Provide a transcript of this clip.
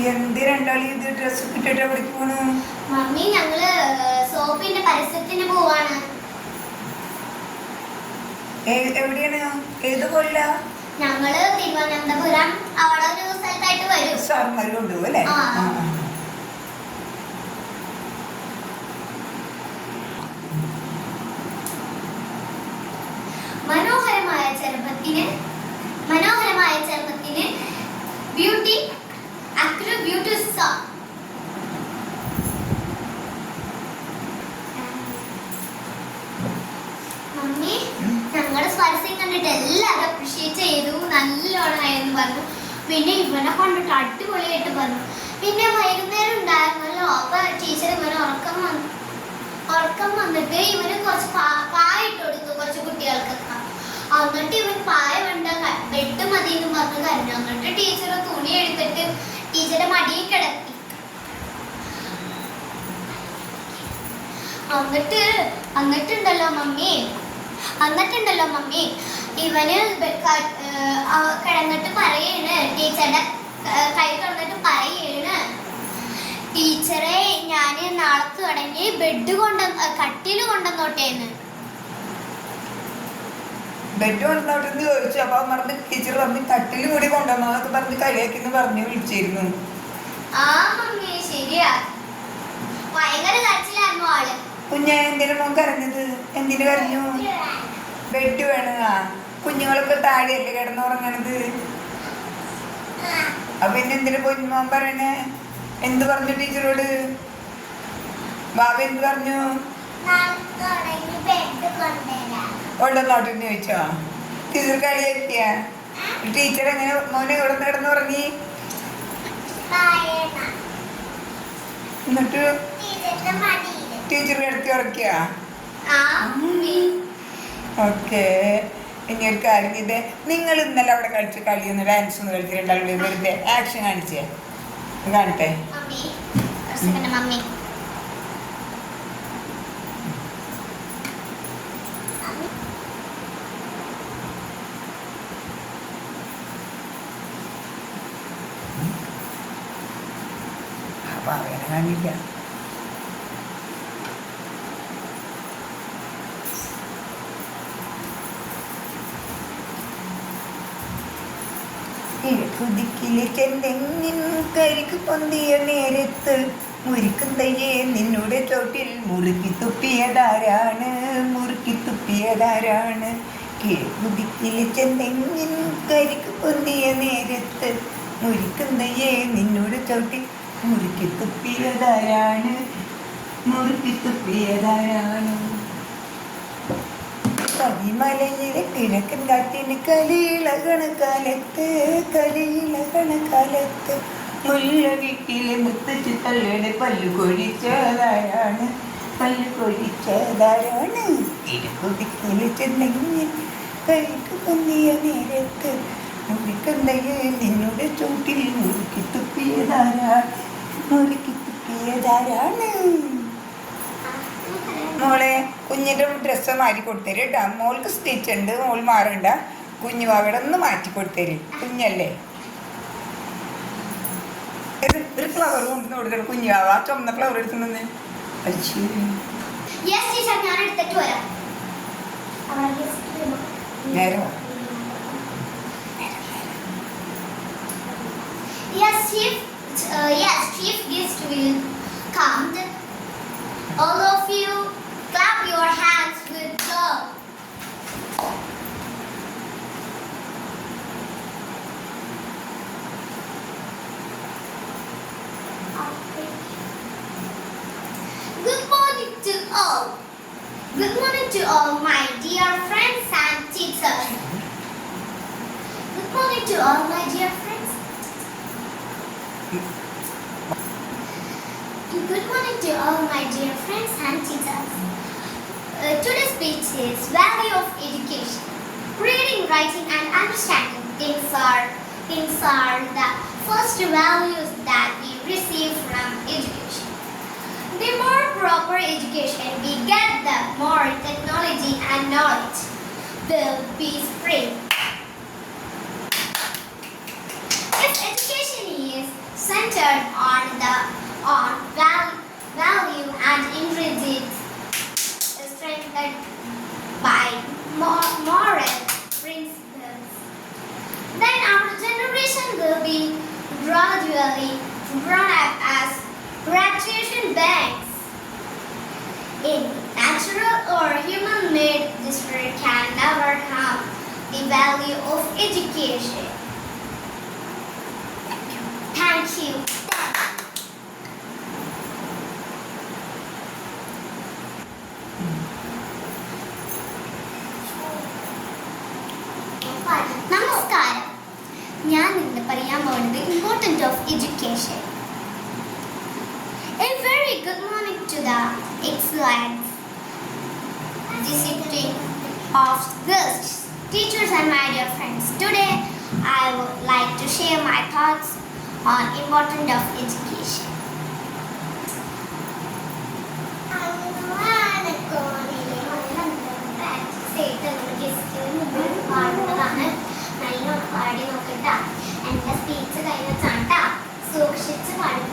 എന്ത് രണ്ടാളി ഇത് ഡ്രസ് ഇട്ടിട്ട് എവിടേക്ക് പോണു? മമ്മി ഞങ്ങള് സോപ്പിന്റെ പരസ്യത്തിന് പോവാണ്. എവിടെയാണ്? ഏത് കൊല്ല? ഞങ്ങള് തിരുവനന്തപുരം അവിടെ ഒരു സ്ഥലത്തായിട്ട് വരും. സാർമാര് കൊണ്ടുപോകും അല്ലേ? മനോഹരമായ ചർമ്മത്തിന് ബ്യൂട്ടി അക്രു ബ്യൂട്ടി സോപ്പ്. മമ്മി ഞങ്ങളുടെ പരസ്യം കണ്ടിട്ട് എല്ലാവരും അപ്രീഷിയേറ്റ് ചെയ്തു, നല്ലോണമായെന്ന് പറഞ്ഞു. പിന്നെ ഇവനെ കണ്ടിട്ട് അടിപൊളിയായിട്ട് പറഞ്ഞു. പിന്നെ വൈകുന്നേരം ഉണ്ടായിരുന്നല്ലോ, അപ്പൊ ടീച്ചർ ഇവന് ഉറക്കം വന്നിട്ട് ഇവന് കുറച്ച് പായ ഇട്ട് കൊടുത്തു കുറച്ച് കുട്ടികൾക്കൊക്കെ. എന്നിട്ട് ഇവൻ പായ വേണ്ട ബെഡ് മതി എന്ന് പറഞ്ഞു കരഞ്ഞു. എന്നിട്ട് ടീച്ചർ തുണി എടുത്തിട്ട് ടീച്ചറുടെ മടിയിൽ കിടത്തി. എന്നിട്ടുണ്ടല്ലോ മമ്മി ഇവന് കിടന്നിട്ട് പറയാണ്, ടീച്ചറുടെ കൈ കിടന്നിട്ട് പറയാണ്, ടീച്ചറെ ഞാൻ നാളെ തുടങ്ങി കട്ടില് കൊണ്ടുവന്നോട്ടേന്ന്. ബെഡ് കൊണ്ടുവന്നോട്ടെന്ന് ചോദിച്ചു. അപ്പൊ പറഞ്ഞ് ടീച്ചർ പറഞ്ഞ് കട്ടില് കൂടി കൊണ്ടുവന്നോന്നൊക്കെ പറഞ്ഞ് കളിയാക്കിന്ന് പറഞ്ഞ് വിളിച്ചിരുന്നു. ആ മമ്മി ശരിയാ, ഭയങ്കര കരച്ചിലായിരുന്നു ആള്. കുഞ്ഞെ എന്തിനു മോൻ കരഞ്ഞത്? എന്തിനു കരഞ്ഞു? ബെഡ് വേണ കുഞ്ഞുങ്ങളൊക്കെ താഴെയല്ലേ കിടന്നുറങ്ങണത്. അപ്പൊ പിന്നെ എന്തിനു കുഞ്ഞുമോൻ പറയണേ? എന്ത് പറഞ്ഞു ടീച്ചറോട്? ബാബ എന്ത് പറഞ്ഞു? കൊണ്ടുവന്നോട്ടെന്ന് ചോദിച്ചോ? ടീച്ചർ കളിയാക്കിയ? ടീച്ചർ എങ്ങനെ മോനെ കിടന്നുറങ്ങി? എന്നിട്ട് ടീച്ചർ കിടത്തി ഉറക്കിയ? ഓക്കെ. ഇനി ഒരു കാര്യം ചെയ്തേ, നിങ്ങൾ ഇന്നലെ അവിടെ കളിച്ച കളിയൊന്ന് ഡാൻസ് ഒന്ന് കളിച്ചിട്ടുണ്ടാവില്ലേ? വെറുതെ ആക്ഷൻ കാണിച്ചേ, കാണട്ടെ. അപ്പൊ അവനെ കാണില്ല. കുതിക്കിലെ ചെന്തെങ്ങിൻ കരിക്ക് പൊന്തിയ നേരത്ത് മുരിക്കും തയ്യേ നിന്നുടെ ചോട്ടിൽ മുറുക്കി തുപ്പിയതാരാണ്? കുതിക്കിലെ ചെന്തെങ്ങിൻ കരിക്ക് പൊന്തിയ നേരത്ത് മുരിക്കും തയ്യേ നിന്നുടെ ചോട്ടിൽ മുറുക്കി തുപ്പിയതാരാണ്? കരിമലയിലെ കിഴക്കൻ കാറ്റിന് കലിയിളകണ കാലത്ത് മുല്ല വീട്ടിലെ മുത്തച്ഛി തള്ളയുടെ പല്ലു കൊഴിച്ചതാരാണ്? തിരുക്കുതിക്കിലെ ചെന്നെങ്കിൽ കരിക്ക് പൊന്നിയ നേരത്ത് മുറിക്കന്തയെ നിന്നുടെ ചൂട്ടിൽ മുറുക്കി തുപ്പിയതാരാണ്? മോളെ കുഞ്ഞിൻ്റെ ഡ്രസ്സ് മാറ്റി കൊടുത്തരും കേട്ടോ. മോൾക്ക് സ്റ്റിച്ച് ഉണ്ട്, മോൾ മാറണ്ട. കുഞ്ഞു വാവയുടെ ഒന്ന് മാറ്റി കൊടുത്തരും, കുഞ്ഞല്ലേ. ഒരു ഫ്ലവർ കൊണ്ടുവന്ന് കൊടുക്കണം കുഞ്ഞു വാവ. ചുമന്ന ഫ്ലവർ എടുത്തുണ്ടെന്ന്. നേരെ chief guest will come. All of you clap your hands with love. Good morning to all. Good morning to all my dear friends and teachers. Good morning to all my dear friends. Good morning to all my dear friends and teachers. Today's speech is value of education. Reading, writing and understanding things are the first values that we receive from education. The more proper education we get, the more technology and knowledge will be spread. If education is centered on value and intrinsic strengthened by moral principles. Then our generation will be gradually grown up as graduation banks. In natural or human-made disorder can never harm the value of education. Thank you. നമസ്കാരം. ഞാൻ ഇന്ന് പറയാൻ പോകുന്നത് importance of education. A very good morning to the excellence, discipline of girls, teachers and my dear friends. Today I would like to share my thoughts on importance of education. നല്ലോണം പാടി നോക്കട്ടാ. എൻ്റെ speech കഴിഞ്ഞ ചാട്ടാ സൂക്ഷിച്ച് പാടും.